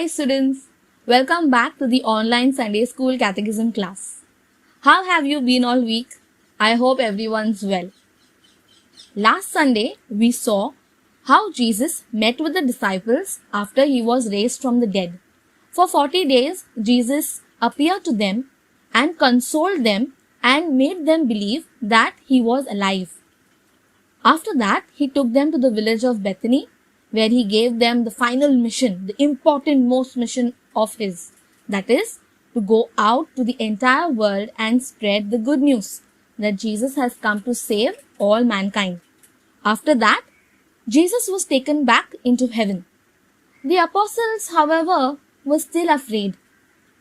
Hi students, welcome back to the online Sunday School Catechism class. How have you been all week? I hope everyone's well. Last Sunday, we saw how Jesus met with the disciples after he was raised from the dead. For 40 days, Jesus appeared to them and consoled them and made them believe that he was alive. After that, he took them to the village of Bethany, where he gave them the final mission, the important most mission of his, that is, to go out to the entire world and spread the good news that Jesus has come to save all mankind. After that, Jesus was taken back into heaven. The apostles, however, were still afraid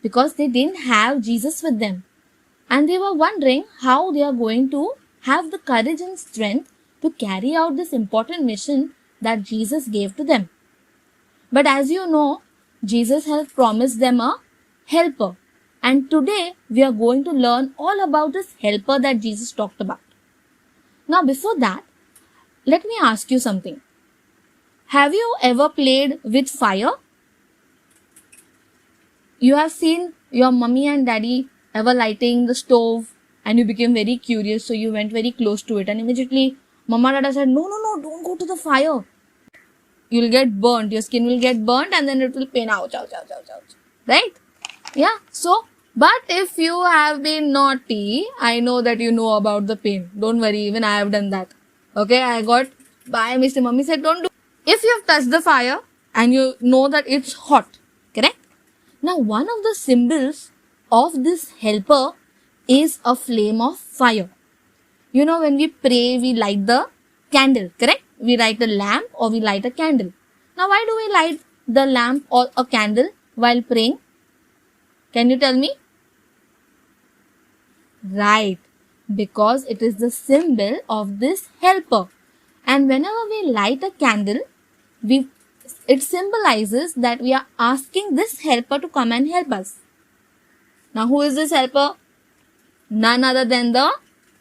because they didn't have Jesus with them, and they were wondering how they are going to have the courage and strength to carry out this important mission that Jesus gave to them. But as you know, Jesus has promised them a helper, and today we are going to learn all about this helper that Jesus talked about. Now before that, let me ask you something. Have you ever played with fire? You have seen your mummy and daddy ever lighting the stove and you became very curious, so you went very close to it and immediately Mama Dada said, no, don't go to the fire. You'll get burnt, your skin will get burnt and then it will pain. Ouch. Right? Yeah. So, but if you have been naughty, I know that you know about the pain. Don't worry, even I have done that. Okay, I got by Mr. Mummy said, don't do. If you have touched the fire and you know that it's hot, correct? Now, one of the symbols of this helper is a flame of fire. You know, when we pray, we light the candle, correct? We light a lamp or we light a candle. Now, why do we light the lamp or a candle while praying? Can you tell me? Right, because it is the symbol of this helper. And whenever we light a candle, it symbolizes that we are asking this helper to come and help us. Now, who is this helper? None other than the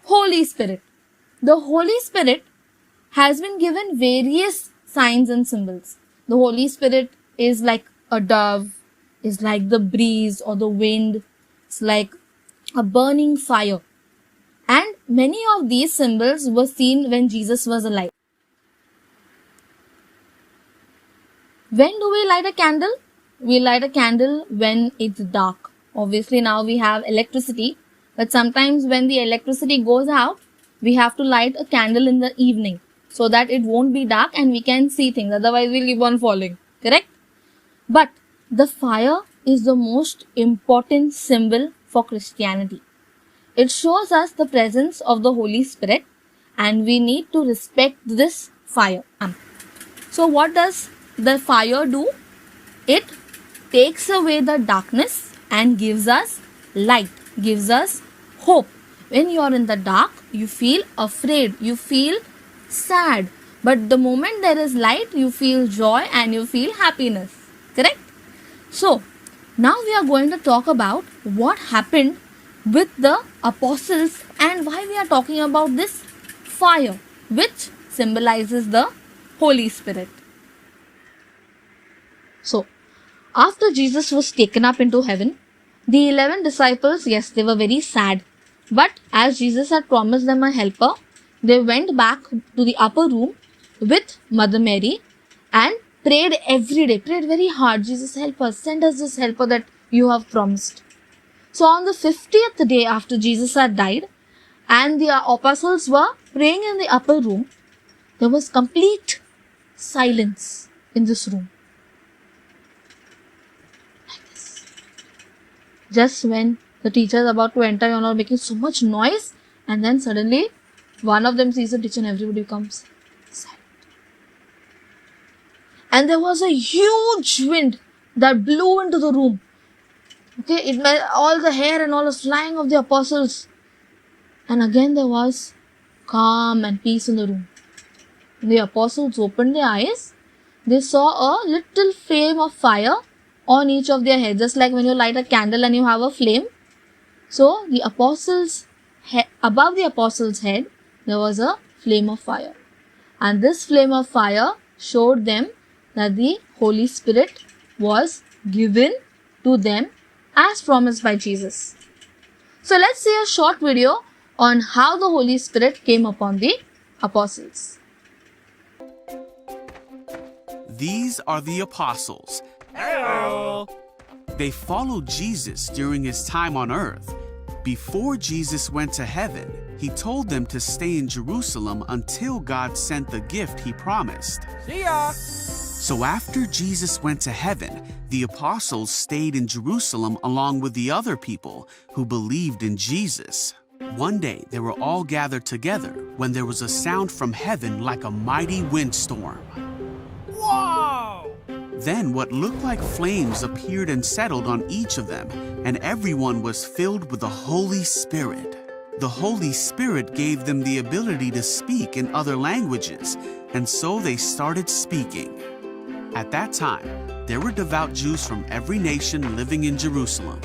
Holy Spirit. The Holy Spirit has been given various signs and symbols. The Holy Spirit is like a dove, is like the breeze or the wind, it's like a burning fire. And many of these symbols were seen when Jesus was alive. When do we light a candle? We light a candle when it's dark. Obviously now we have electricity, but sometimes when the electricity goes out, we have to light a candle in the evening so that it won't be dark and we can see things. Otherwise we'll keep on falling. Correct? But the fire is the most important symbol for Christianity. It shows us the presence of the Holy Spirit and we need to respect this fire. So what does the fire do? It takes away the darkness and gives us light, gives us hope. When you are in the dark, you feel afraid, you feel sad. But the moment there is light, you feel joy and you feel happiness. Correct? So, now we are going to talk about what happened with the apostles and why we are talking about this fire, which symbolizes the Holy Spirit. So, after Jesus was taken up into heaven, the 11 disciples, yes, they were very sad. But as Jesus had promised them a helper, they went back to the upper room with Mother Mary and prayed every day, prayed very hard. Jesus, help us, send us this helper that you have promised. So on the 50th day after Jesus had died and the apostles were praying in the upper room, there was complete silence in this room. Like this. Just when the teacher is about to enter, you're not making so much noise, and then suddenly one of them sees the teacher and everybody becomes silent. And there was a huge wind that blew into the room. Okay, all the hair and all was flying of the apostles. And again there was calm and peace in the room. When the apostles opened their eyes, they saw a little flame of fire on each of their heads, just like when you light a candle and you have a flame. So the apostles, above the apostles' head, there was a flame of fire. And this flame of fire showed them that the Holy Spirit was given to them as promised by Jesus. So let's see a short video on how the Holy Spirit came upon the apostles. These are the apostles. Hello. They followed Jesus during his time on earth. Before Jesus went to heaven, he told them to stay in Jerusalem until God sent the gift he promised. See ya. So after Jesus went to heaven, the apostles stayed in Jerusalem along with the other people who believed in Jesus. One day they were all gathered together when there was a sound from heaven like a mighty windstorm. Whoa. Then what looked like flames appeared and settled on each of them, and everyone was filled with the Holy Spirit. The Holy Spirit gave them the ability to speak in other languages, and so they started speaking. At that time, there were devout Jews from every nation living in Jerusalem.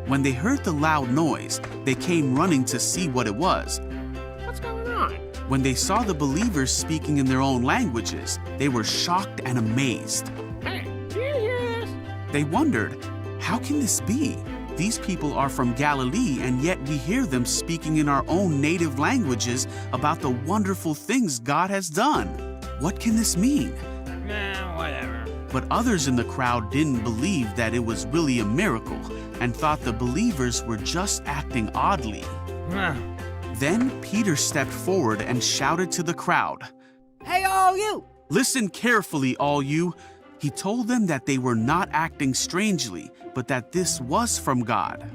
When they heard the loud noise, they came running to see what it was. What's going on? When they saw the believers speaking in their own languages, they were shocked and amazed. Hey, do you hear this? They wondered, how can this be? These people are from Galilee, and yet we hear them speaking in our own native languages about the wonderful things God has done. What can this mean? Nah, whatever. But others in the crowd didn't believe that it was really a miracle and thought the believers were just acting oddly. Then Peter stepped forward and shouted to the crowd, Hey, all you! "Listen carefully, all you." He told them that they were not acting strangely, but that this was from God.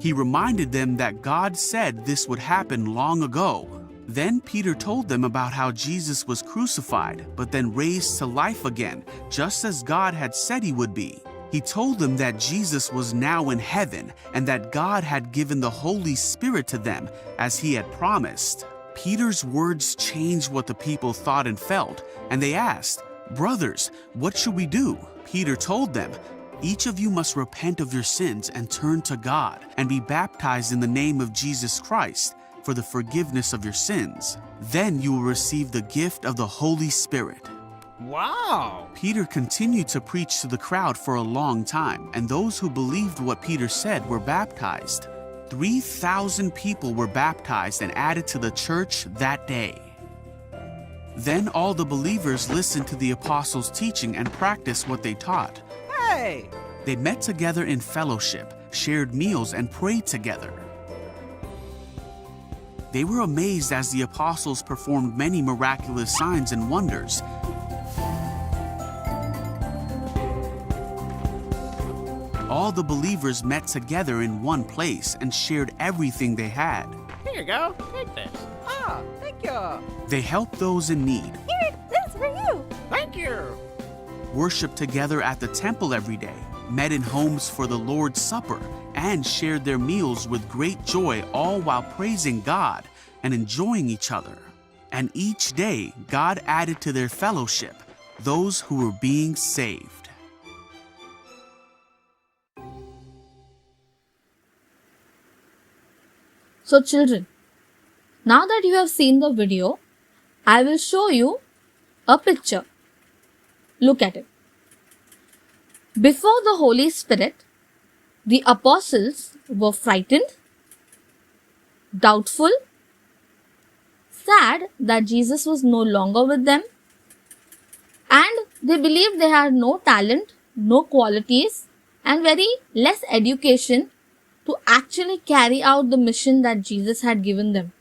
He reminded them that God said this would happen long ago. Then Peter told them about how Jesus was crucified, but then raised to life again, just as God had said he would be. He told them that Jesus was now in heaven and that God had given the Holy Spirit to them, as he had promised. Peter's words changed what the people thought and felt, and they asked, "Brothers, what should we do?" Peter told them, "Each of you must repent of your sins and turn to God and be baptized in the name of Jesus Christ for the forgiveness of your sins. Then you will receive the gift of the Holy Spirit." Wow. Peter continued to preach to the crowd for a long time, and those who believed what Peter said were baptized. 3,000 people were baptized and added to the church that day. Then all the believers listened to the apostles' teaching and practiced what they taught. Hey. They met together in fellowship, shared meals, and prayed together. They were amazed as the apostles performed many miraculous signs and wonders. All the believers met together in one place and shared everything they had. Here you go. Take this. Ah, thank you. They helped those in need, Here, this for you. Thank you. worshiped together at the temple every day, met in homes for the Lord's Supper, and shared their meals with great joy, all while praising God and enjoying each other. And each day, God added to their fellowship those who were being saved. So children, now that you have seen the video, I will show you a picture. Look at it. Before the Holy Spirit, the apostles were frightened, doubtful, sad that Jesus was no longer with them, and they believed they had no talent, no qualities, and very less education to actually carry out the mission that Jesus had given them.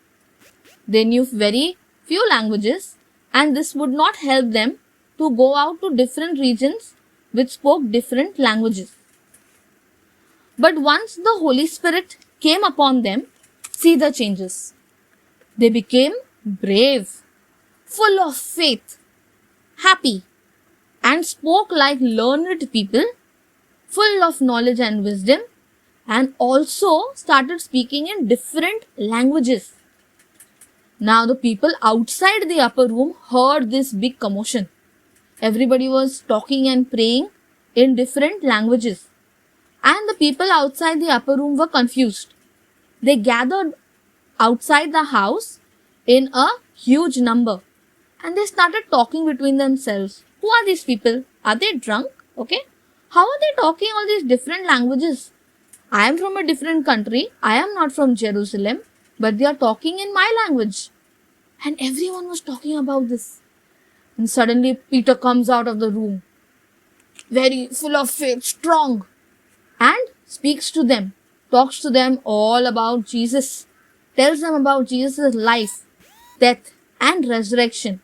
They knew very few languages, and this would not help them to go out to different regions which spoke different languages. But once the Holy Spirit came upon them, see the changes. They became brave, full of faith, happy, and spoke like learned people, full of knowledge and wisdom, and also started speaking in different languages. Now the people outside the upper room heard this big commotion. Everybody was talking and praying in different languages. And the people outside the upper room were confused. They gathered outside the house in a huge number. And they started talking between themselves. Who are these people? Are they drunk? Okay. How are they talking all these different languages? I am from a different country. I am not from Jerusalem, but they are talking in my language. And everyone was talking about this. And suddenly Peter comes out of the room, very full of faith, strong, and speaks to them, talks to them all about Jesus, tells them about Jesus' life, death, and resurrection,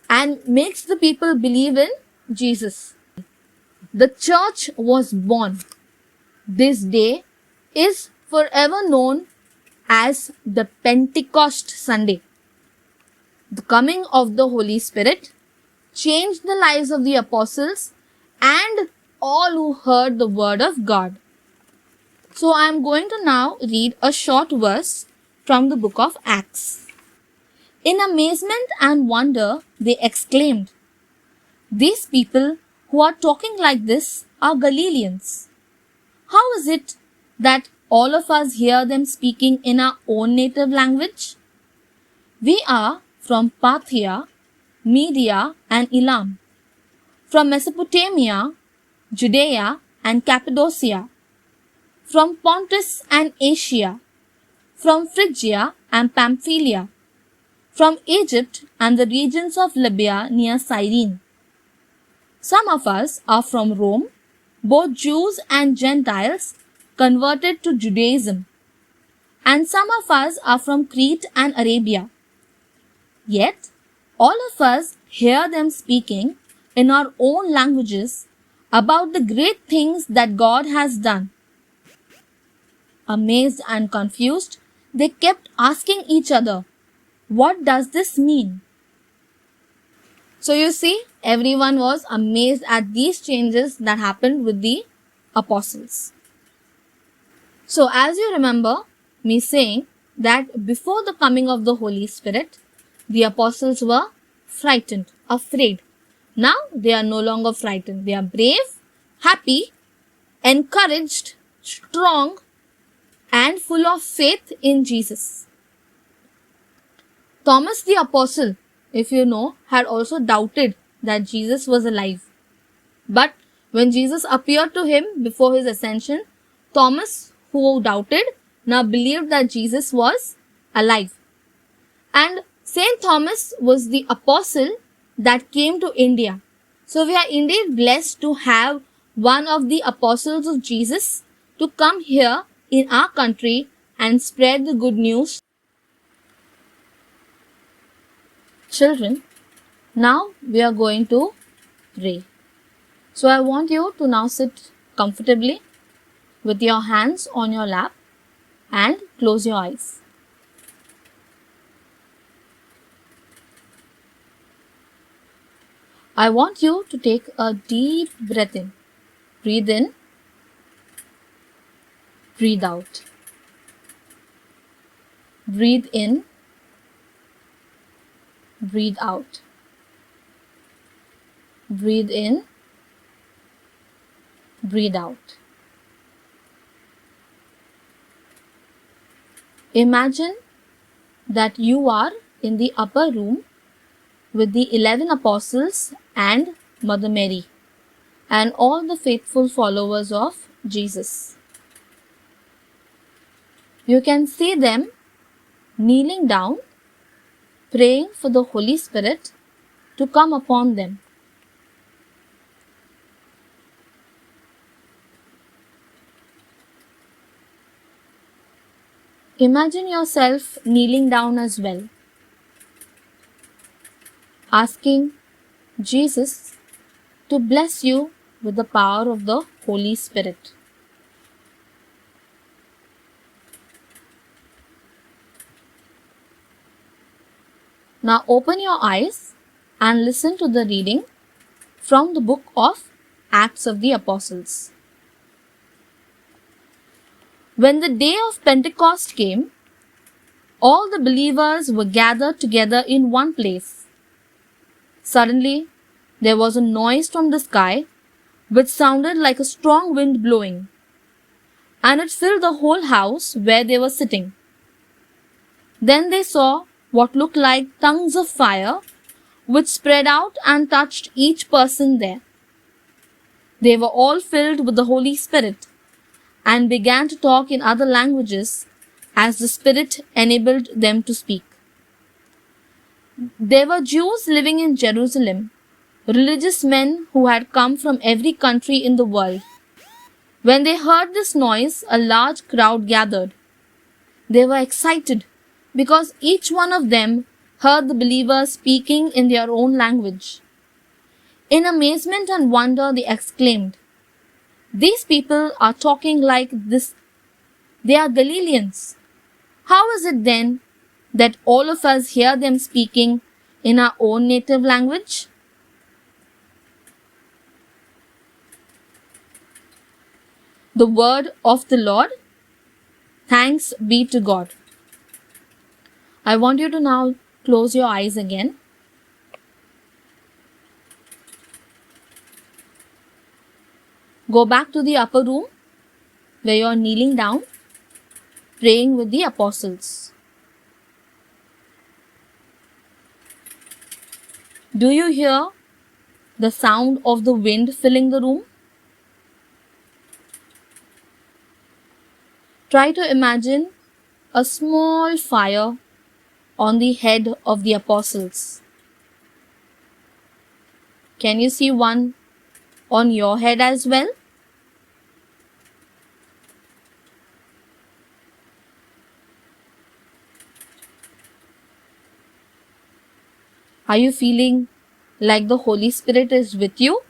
and makes the people believe in Jesus. The church was born. This day is forever known as the Pentecost Sunday. The coming of the Holy Spirit changed the lives of the apostles and all who heard the word of God. So I am going to now read a short verse from the book of Acts. In amazement and wonder, they exclaimed, "These people who are talking like this are Galileans. How is it that all of us hear them speaking in our own native language? We are from Parthia, Media, and Elam, from Mesopotamia, Judea, and Cappadocia, from Pontus and Asia, from Phrygia and Pamphylia, from Egypt and the regions of Libya near Cyrene. Some of us are from Rome, both Jews and Gentiles converted to Judaism, and some of us are from Crete and Arabia. Yet, all of us hear them speaking in our own languages about the great things that God has done." Amazed and confused, they kept asking each other, "What does this mean?" So you see, everyone was amazed at these changes that happened with the apostles. So as you remember me saying that before the coming of the Holy Spirit, the apostles were frightened, afraid. Now they are no longer frightened. They are brave, happy, encouraged, strong, and full of faith in Jesus. Thomas the apostle, if you know, had also doubted that Jesus was alive. But when Jesus appeared to him before his ascension, Thomas, who doubted, now believed that Jesus was alive. And Saint Thomas was the apostle that came to India. So we are indeed blessed to have one of the apostles of Jesus to come here in our country and spread the good news. Children, now we are going to pray. So I want you to now sit comfortably with your hands on your lap and close your eyes. I want you to take a deep breath in. Breathe in. Breathe out. Breathe in. Breathe out. Breathe in. Breathe out. Imagine that you are in the upper room with the 11 apostles and Mother Mary and all the faithful followers of Jesus. You can see them kneeling down, praying for the Holy Spirit to come upon them. Imagine yourself kneeling down as well, asking Jesus to bless you with the power of the Holy Spirit. Now open your eyes and listen to the reading from the book of Acts of the Apostles. When the day of Pentecost came, all the believers were gathered together in one place. Suddenly, there was a noise from the sky which sounded like a strong wind blowing, and it filled the whole house where they were sitting. Then they saw what looked like tongues of fire which spread out and touched each person there. They were all filled with the Holy Spirit and began to talk in other languages as the Spirit enabled them to speak. There were Jews living in Jerusalem, religious men who had come from every country in the world. When they heard this noise, a large crowd gathered. They were excited because each one of them heard the believers speaking in their own language. In amazement and wonder, they exclaimed, "These people are talking like this. They are Galileans. How is it then that all of us hear them speaking in our own native language?" The word of the Lord. Thanks be to God. I want you to now close your eyes again. Go back to the upper room where you are kneeling down, praying with the apostles. Do you hear the sound of the wind filling the room? Try to imagine a small fire on the head of the apostles. Can you see one on your head as well? Are you feeling like the Holy Spirit is with you?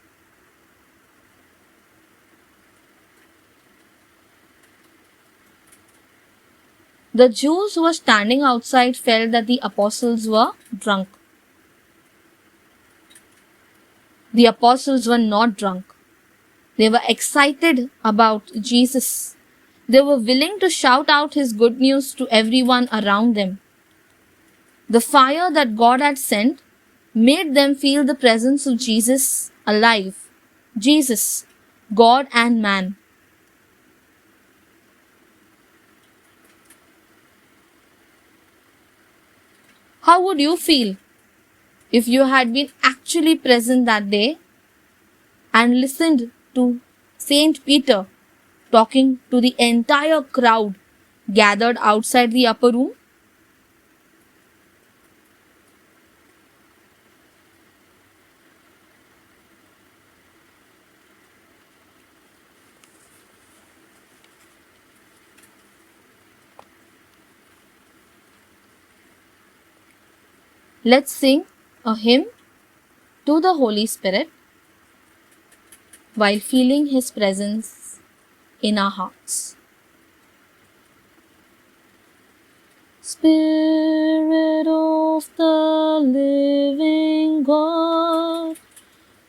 The Jews who were standing outside felt that the apostles were drunk. The apostles were not drunk. They were excited about Jesus. They were willing to shout out his good news to everyone around them. The fire that God had sent made them feel the presence of Jesus alive. Jesus, God and man. How would you feel if you had been actually present that day and listened to Saint Peter talking to the entire crowd gathered outside the upper room? Let's sing a hymn to the Holy Spirit while feeling his presence in our hearts. Spirit of the living God,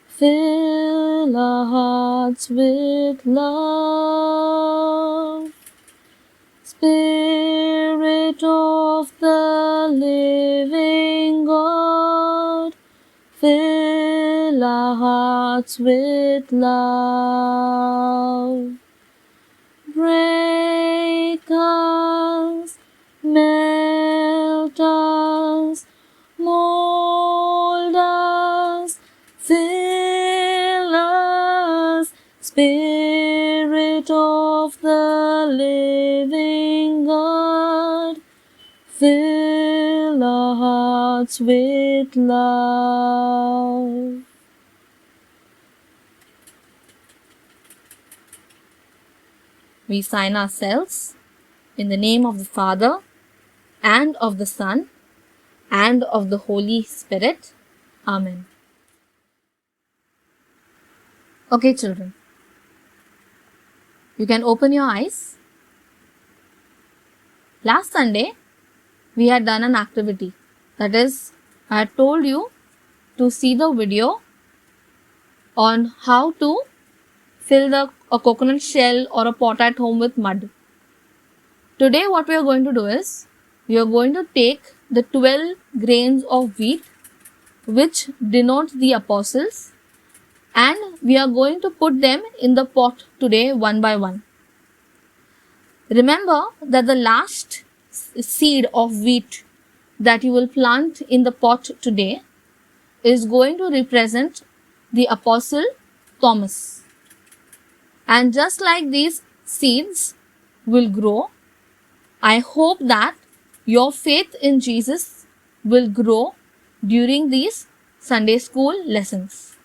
fill our hearts with love. Spirit of the living God, fill our hearts with love. Break us, melt us, mold us, fill us, Spirit of the living God, fill our hearts with love. We sign ourselves in the name of the Father, and of the Son, and of the Holy Spirit. Amen. Okay, children. You can open your eyes. Last Sunday, we had done an activity. That is, I had told you to see the video on how to fill a coconut shell or a pot at home with mud. Today what we are going to do is, we are going to take the 12 grains of wheat which denote the apostles, and we are going to put them in the pot today one by one. Remember that the last seed of wheat that you will plant in the pot today is going to represent the apostle Thomas. And just like these seeds will grow, I hope that your faith in Jesus will grow during these Sunday school lessons.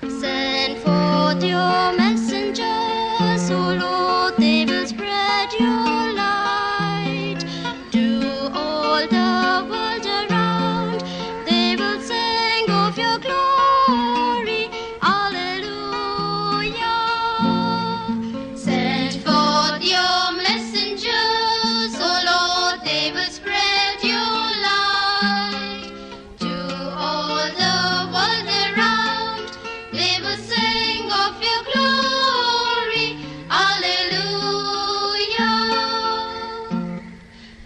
Send forth your messengers, O Lord, they will spread your light to all the world around. They will sing of your glory, Alleluia. Send forth your messengers, O Lord, they will spread your light to all the world around. They will sing of your glory, Alleluia.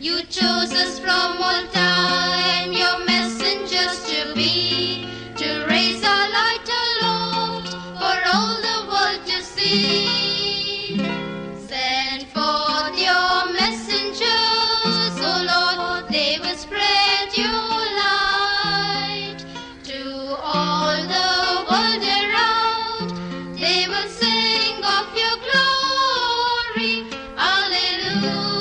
You chose us from all time, your messengers to be, to raise our light aloft for all the world to see. Send forth your messengers, O Lord, they will spread your light to all the world around. They will sing of your glory, Alleluia.